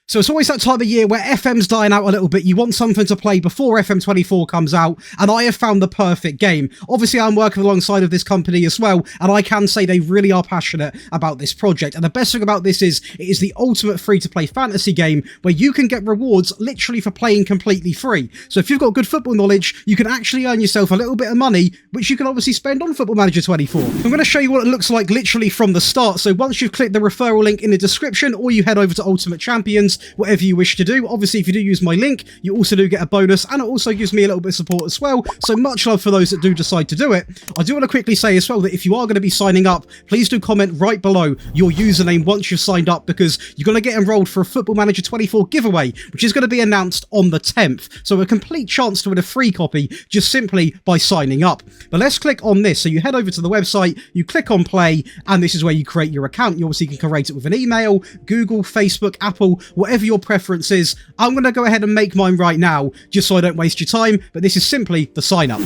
So it's always that time of year where FM's dying out a little bit. You want something to play before FM24 comes out, and I have found the perfect game. Obviously, I'm working alongside of this company as well, and I can say they really are passionate about this project. And the best thing about this is it is the ultimate free-to-play fantasy game where you can get rewards literally for playing completely free. So if you've got good football knowledge, you can actually earn yourself a little bit of money, which you can obviously spend on Football Manager 24. I'm going to show you what it looks like literally from the start. So once you've clicked the referral link in the description, or you head over to Ultimate Champions, whatever you wish to do. Obviously, if you do use my link, you also do get a bonus, and it also gives me a little bit of support as well, so much love for those that do decide to do it. I do want to quickly say as well that if you are going to be signing up, please do comment right below your username once you've signed up, because you're going to get enrolled for a Football Manager 24 giveaway, which is going to be announced on the 10th, so a complete chance to win a free copy just simply by signing up. But let's click on this. So you head over to the website, you click on play, and this is where you create your account. You obviously can create it with an email, Google, Facebook, Apple, whatever your preference is. I'm going to go ahead and make mine right now, just so I don't waste your time, but this is simply the sign up.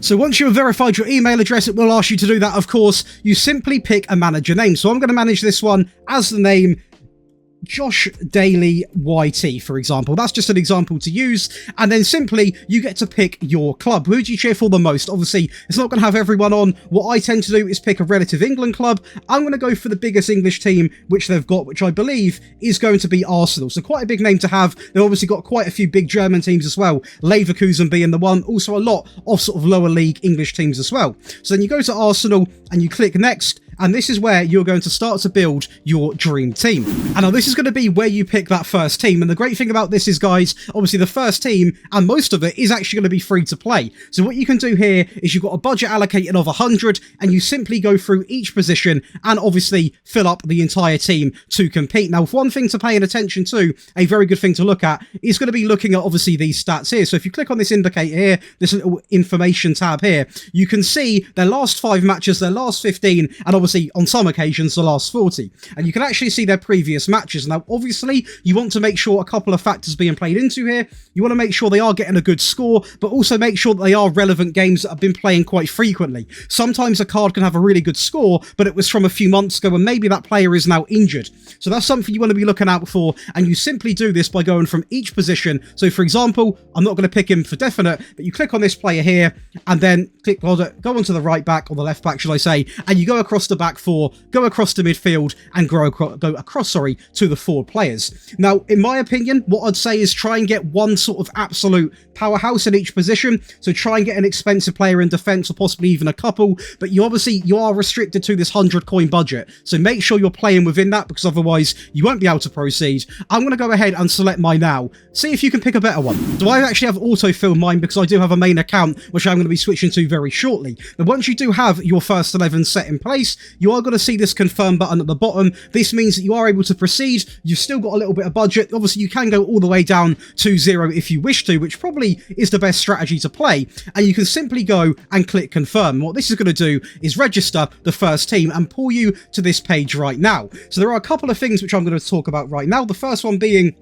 So once you have verified your email address, it will ask you to do that, of course. You simply pick a manager name. So I'm going to manage this one as the name JoshDaly YT, for example. That's just an example to use, and then simply you get to pick your club. Who do you cheer for the most? Obviously, it's not going to have everyone on. What I tend to do is pick a relative England club. I'm going to go for the biggest English team which they've got, which I believe is going to be Arsenal. So quite a big name to have. They've obviously got quite a few big German teams as well, Leverkusen being the one, also a lot of sort of lower league English teams as well. So then you go to Arsenal and you click next, and this is where you're going to start to build your dream team. And now this is going to be where you pick that first team. And the great thing about this is, guys, obviously the first team, and most of it, is actually going to be free to play. So what you can do here is you've got a budget allocated of 100, and you simply go through each position and obviously fill up the entire team to compete. Now, one thing to pay attention to, a very good thing to look at, is going to be looking at obviously these stats here. So if you click on this indicator here, this little information tab here, you can see their last 5 matches, their last 15, and obviously on some occasions the last 40, and you can actually see their previous matches. Now obviously you want to make sure a couple of factors being played into here. You want to make sure they are getting a good score, but also make sure that they are relevant games that have been playing quite frequently. Sometimes a card can have a really good score, but it was from a few months ago and maybe that player is now injured. So that's something you want to be looking out for, and you simply do this by going from each position. So for example, I'm not going to pick him for definite, but you click on this player here and then go onto the right back, or the left back should I say, and you go across the back four, go across to midfield, and go across to the forward players. Now, in my opinion, what I'd say is try and get one sort of absolute powerhouse in each position. So try and get an expensive player in defense, or possibly even a couple, but you are restricted to this 100 coin budget. So make sure you're playing within that, because otherwise you won't be able to proceed. I'm going to go ahead and select mine now. See if you can pick a better one. So I actually have auto-fill mine because I do have a main account, which I'm going to be switching to very shortly. But once you do have your first 11 set in place, you are going to see this confirm button at the bottom. This means that you are able to proceed. You've still got a little bit of budget. Obviously, you can go all the way down to 0 if you wish to, which probably is the best strategy to play. And you can simply go and click confirm. What this is going to do is register the first team and pull you to this page right now. So there are a couple of things which I'm going to talk about right now. The first one being,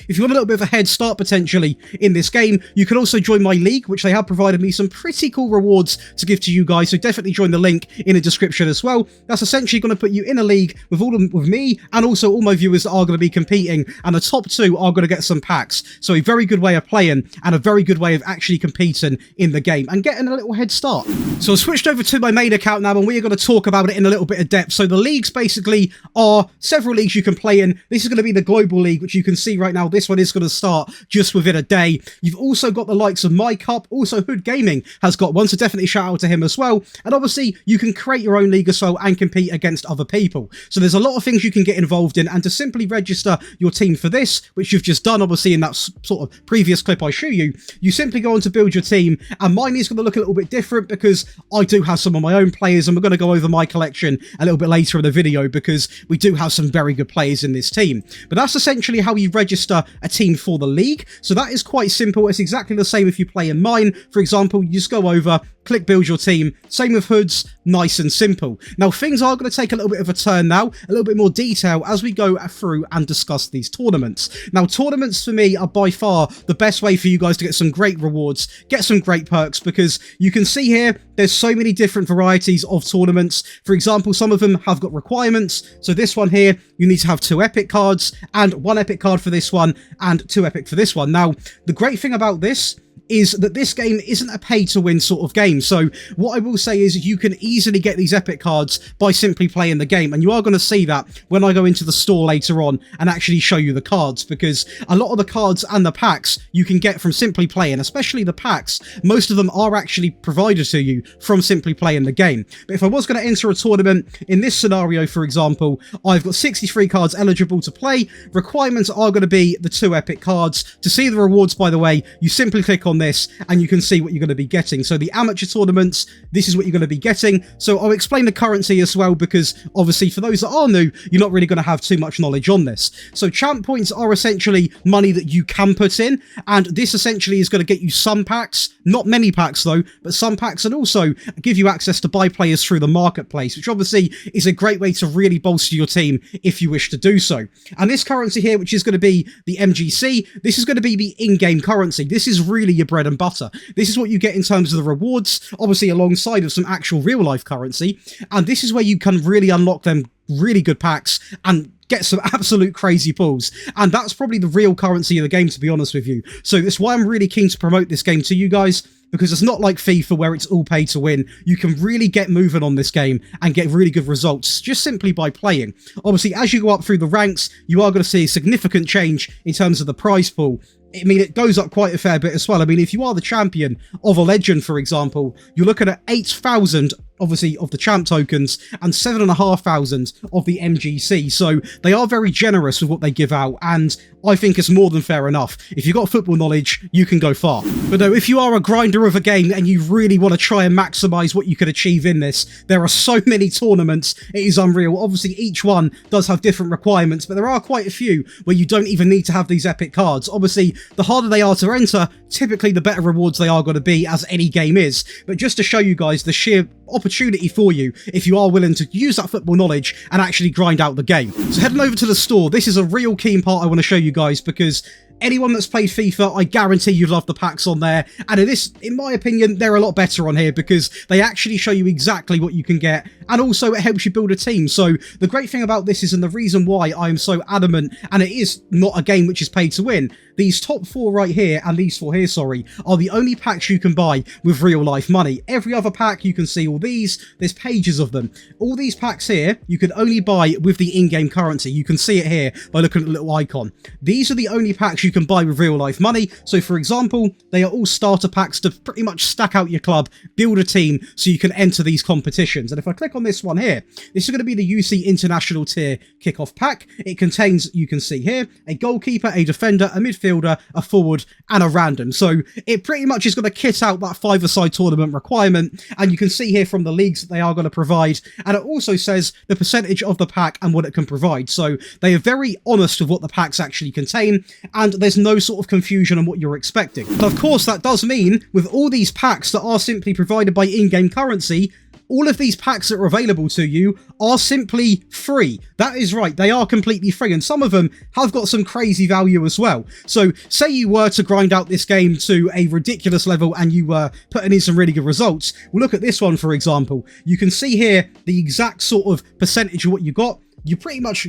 if you want a little bit of a head start potentially in this game, you can also join my league, which they have provided me some pretty cool rewards to give to you guys. So definitely join the link in the description as well. That's essentially going to put you in a league with with me, and also all my viewers that are going to be competing. And the top 2 are going to get some packs. So a very good way of playing, and a very good way of actually competing in the game and getting a little head start. So I switched over to my main account now, and we are going to talk about it in a little bit of depth. So the leagues basically are several leagues you can play in. This is going to be the global league, which you can see right now. This one is going to start just within a day. You've also got the likes of My Cup. Also, Hood Gaming has got one, so definitely shout out to him as well. And obviously, you can create your own league as well and compete against other people. So there's a lot of things you can get involved in. And to simply register your team for this, which you've just done, obviously, in that sort of previous clip I show you, you simply go on to build your team. And mine is going to look a little bit different because I do have some of my own players, and we're going to go over my collection a little bit later in the video because we do have some very good players in this team. But that's essentially how you register a team for the league. So that is quite simple. It's exactly the same if you play in mine. For example, you just go over, click build your team. Same with hoods, nice and simple. Now things are going to take a little bit of a turn now, a little bit more detail as we go through and discuss these tournaments. Now tournaments for me are by far the best way for you guys to get some great rewards, get some great perks, because you can see here there's so many different varieties of tournaments. For example, some of them have got requirements. So this one here, you need to have 2 epic cards and 1 epic card for this one and 2 epic for this one. Now the great thing about this is that this game isn't a pay-to-win sort of game. So what I will say is you can easily get these epic cards by simply playing the game, and you are going to see that when I go into the store later on and actually show you the cards, because a lot of the cards and the packs you can get from simply playing, especially the packs. Most of them are actually provided to you from simply playing the game. But if I was going to enter a tournament, in this scenario, for example, I've got 63 cards eligible to play. Requirements are going to be the 2 epic cards. To see the rewards, by the way, you simply click on this and you can see what you're going to be getting. So the amateur tournaments, this is what you're going to be getting. So I'll explain the currency as well, because obviously for those that are new, you're not really going to have too much knowledge on this. So champ points are essentially money that you can put in, and this essentially is going to get you some packs, not many packs though, but some packs, and also give you access to buy players through the marketplace, which obviously is a great way to really bolster your team if you wish to do so. And this currency here, which is going to be the MGC, this is going to be the in-game currency. This is really your bread and butter. This is what you get in terms of the rewards, obviously alongside of some actual real-life currency, and this is where you can really unlock them really good packs and get some absolute crazy pulls. And that's probably the real currency of the game, to be honest with you. So that's why I'm really keen to promote this game to you guys, because it's not like FIFA where it's all pay to win. You can really get moving on this game and get really good results just simply by playing. Obviously, as you go up through the ranks, you are going to see a significant change in terms of the prize pool. I mean, it goes up quite a fair bit as well. I mean, if you are the champion of a legend, for example, you're looking at 8,000, obviously, of the champ tokens and 7,500 of the MGC. So they are very generous with what they give out, and I think it's more than fair enough. If you've got football knowledge, you can go far. But no, if you are a grinder of a game and you really want to try and maximize what you could achieve in this, there are so many tournaments, it is unreal. Obviously, each one does have different requirements, but there are quite a few where you don't even need to have these epic cards. Obviously, the harder they are to enter, typically the better rewards they are going to be, as any game is. But just to show you guys the sheer opportunity for you if you are willing to use that football knowledge and actually grind out the game. So heading over to the store, this is a real keen part I want to show you guys, because anyone that's played FIFA, I guarantee you love the packs on there. And in my opinion, they're a lot better on here because they actually show you exactly what you can get. And also it helps you build a team. So the great thing about this is, and the reason why I am so adamant, and it is not a game which is paid to win, these top 4 right here, and these 4 here, sorry, are the only packs you can buy with real life money. Every other pack, you can see all these, there's pages of them. All these packs here, you can only buy with the in-game currency. You can see it here by looking at the little icon. These are the only packs you can buy with real life money. So for example, they are all starter packs to pretty much stack out your club, build a team so you can enter these competitions. And if I click on this one here, this is going to be the UC International Tier Kickoff Pack. It contains, you can see here, a goalkeeper, a defender, a midfielder, a forward, and a random. So it pretty much is going to kit out that 5-a-side tournament requirement, and you can see here from the leagues that they are going to provide, and it also says the percentage of the pack and what it can provide. So they are very honest with what the packs actually contain, and there's no sort of confusion on what you're expecting. But of course, that does mean with all these packs that are simply provided by in-game currency, all of these packs that are available to you are simply free. That is right, they are completely free, and some of them have got some crazy value as well. So say you were to grind out this game to a ridiculous level and you were putting in some really good results. Well, look at this one, for example. You can see here the exact sort of percentage of what you got. You're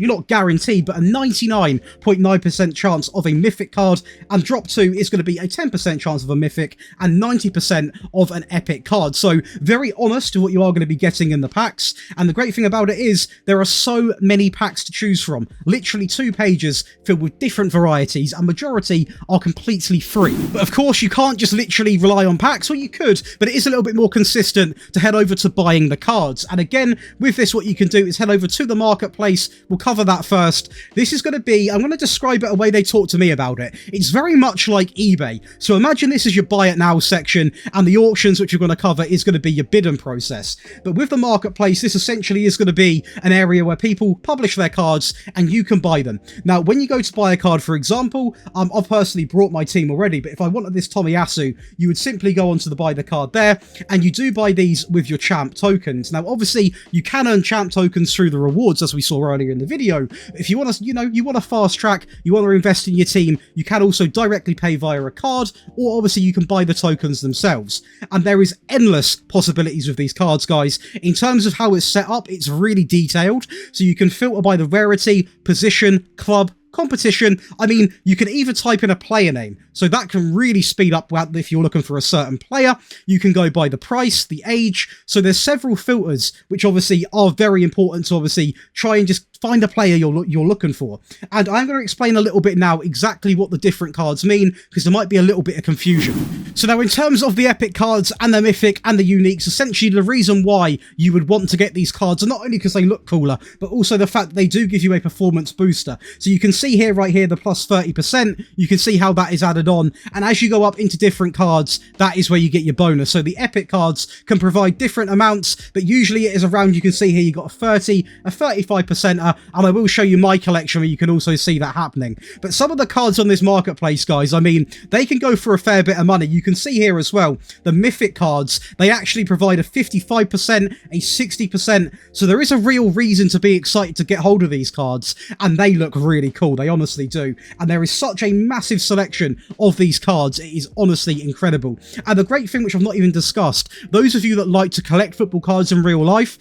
not guaranteed, but a 99.9% chance of a mythic card, and drop 2 is going to be a 10% chance of a mythic and 90% of an epic card. So very honest to what you are going to be getting in the packs. And the great thing about it is there are so many packs to choose from. Literally 2 pages filled with different varieties, and majority are completely free. But of course, you can't just literally rely on packs. Well, you could, but it is a little bit more consistent to head over to buying the cards. And again, with this, what you can do is head over to the marketplace. marketplace, we'll cover that first. This is going to be, I'm going to describe it a way they talk to me about it. It's very much like eBay. So imagine this is your buy it now section, and the auctions, which we're going to cover, is going to be your bidding process. But with the marketplace, this essentially is going to be an area where people publish their cards and you can buy them. Now, when you go to buy a card, for example, I've personally brought my team already, but if I wanted this Tomiyasu, you would simply go onto the buy the card there, and you do buy these with your champ tokens. Now, obviously, you can earn champ tokens through the rewards, as we saw earlier in the video. If you want to, you want to fast track, you want to invest in your team, you can also directly pay via a card, or obviously you can buy the tokens themselves. And there is endless possibilities with these cards, guys. In terms of how it's set up, it's really detailed. So you can filter by the rarity, position, club, competition. I mean, you can even type in a player name, so that can really speed up if you're looking for a certain player. You can go by the price, the age, so there's several filters which obviously are very important to obviously try and just find a player you're looking for. And I'm going to explain a little bit now exactly what the different cards mean, because there might be a little bit of confusion. So now, in terms of the epic cards and the mythic and the uniques, essentially the reason why you would want to get these cards are not only because they look cooler, but also the fact that they do give you a performance booster. So you can see here, right here, the plus 30%, you can see how that is added on, and as you go up into different cards, that is where you get your bonus. So the epic cards can provide different amounts, but usually it is around, you can see here, you got a 30, a 35%, and I will show you my collection where you can also see that happening. But some of the cards on this marketplace, guys, I mean, they can go for a fair bit of money. You can see here as well, the mythic cards, they actually provide a 55%, a 60%, so there is a real reason to be excited to get hold of these cards, and they look really cool. They honestly do. And there is such a massive selection of these cards. It is honestly incredible. And the great thing, which I've not even discussed, those of you that like to collect football cards in real life,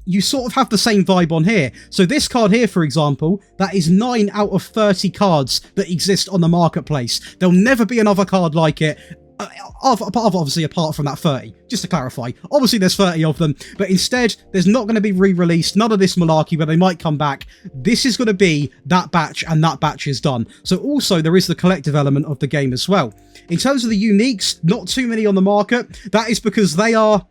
you sort of have the same vibe on here. So this card here, for example, that is 9 out of 30 cards that exist on the marketplace. There'll never be another card like it. Obviously, apart from that 30, just to clarify. Obviously, there's 30 of them, but instead, there's not going to be re-released, none of this malarkey where they might come back. This is going to be that batch, and that batch is done. So also, there is the collective element of the game as well. In terms of the uniques, not too many on the market. That is because they're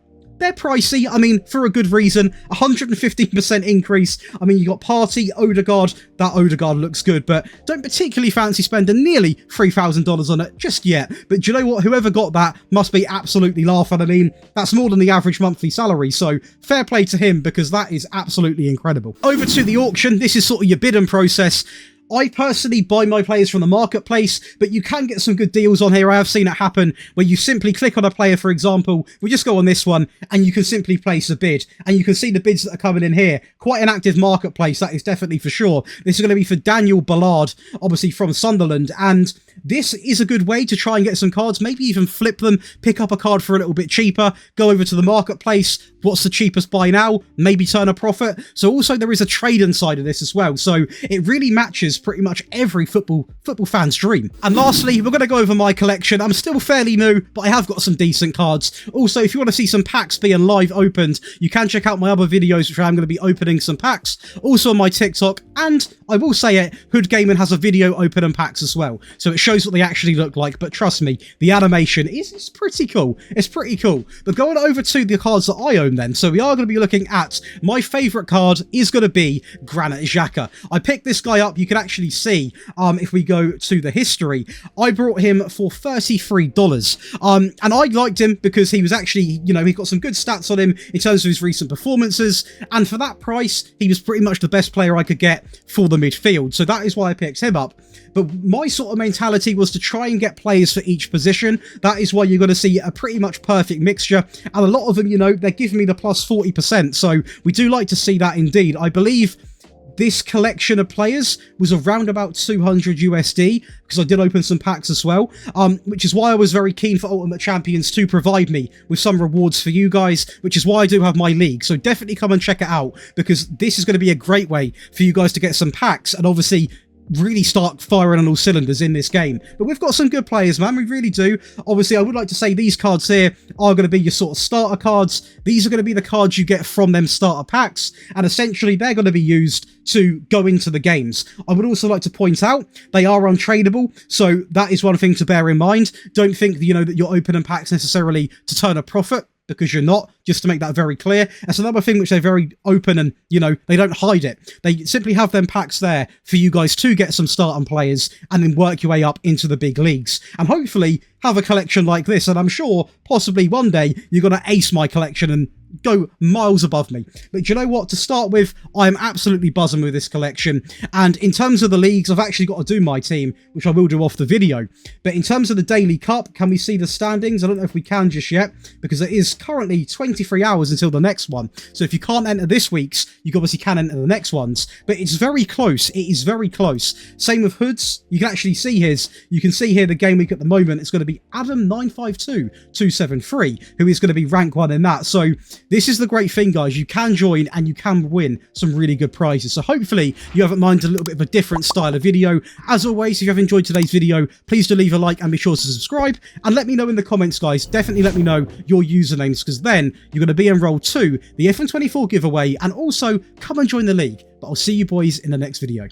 pricey. I mean, for a good reason. 115% increase. I mean, you got Party, Odegaard. That Odegaard looks good, but don't particularly fancy spending nearly $3,000 on it just yet. But do you know what? Whoever got that must be absolutely laughing. I mean, that's more than the average monthly salary, so fair play to him, because that is absolutely incredible. Over to the auction. This is sort of your bidding process. I personally buy my players from the marketplace, but you can get some good deals on here. I have seen it happen where you simply click on a player, for example. We just go on this one, and you can simply place a bid. And you can see the bids that are coming in here. Quite an active marketplace, that is definitely for sure. This is going to be for Daniel Ballard, obviously from Sunderland. And this is a good way to try and get some cards, maybe even flip them, pick up a card for a little bit cheaper, go over to the marketplace. What's the cheapest buy now? Maybe turn a profit. So also there is a trade inside of this as well. So it really matches pretty much every football fan's dream. And lastly, we're going to go over my collection. I'm still fairly new, but I have got some decent cards. Also, if you want to see some packs being live opened, you can check out my other videos, which I'm going to be opening some packs. Also on my TikTok, and I will say it, Hood Gaming has a video opening packs as well. So it shows what they actually look like, but trust me, the animation is pretty cool. It's pretty cool. But going over to the cards that I own then, so we are going to be looking at, my favourite card is going to be Granit Xhaka. I picked this guy up. You can actually see, if we go to the history, I brought him for $33. And I liked him because he was actually, you know, he got some good stats on him in terms of his recent performances, and for that price, he was pretty much the best player I could get for the midfield. So that is why I picked him up. But my sort of mentality was to try and get players for each position. That is why you're going to see a pretty much perfect mixture. And a lot of them, you know, they're giving me the plus 40%. So we do like to see that indeed. I believe this collection of players was around about 200 USD, because I did open some packs as well, which is why I was very keen for Ultimate Champions to provide me with some rewards for you guys, which is why I do have my league. So definitely come and check it out, because this is going to be a great way for you guys to get some packs and obviously really start firing on all cylinders in this game. But we've got some good players, man. We really do. Obviously, I would like to say these cards here are going to be your sort of starter cards. These are going to be the cards you get from them starter packs, and essentially they're going to be used to go into the games. I would also like to point out they are untradeable, so that is one thing to bear in mind. Don't think, you know, that you're opening packs necessarily to turn a profit. because you're not, just to make that very clear. That's another thing which they're very open and, you know, they don't hide it. They simply have them packs there for you guys to get some starting players and then work your way up into the big leagues. And hopefully have a collection like this. And I'm sure possibly one day you're going to ace my collection and go miles above me. But do you know what? To start with, I'm absolutely buzzing with this collection. And in terms of the leagues, I've actually got to do my team, which I will do off the video. But in terms of the Daily Cup, can we see the standings? I don't know if we can just yet, because it is currently 23 hours until the next one. So if you can't enter this week's, you obviously can enter the next ones. But it's very close. It is very close. Same with Hoods. You can actually see his. You can see here the game week at the moment. It's going to be Adam952273, who is going to be rank 1 in that. So this is the great thing, guys. You can join and you can win some really good prizes. So hopefully you haven't minded a little bit of a different style of video. As always, if you have enjoyed today's video, please do leave a like and be sure to subscribe. And let me know in the comments, guys. Definitely let me know your usernames, because then you're going to be enrolled to the FM24 giveaway and also come and join the league. But I'll see you boys in the next video.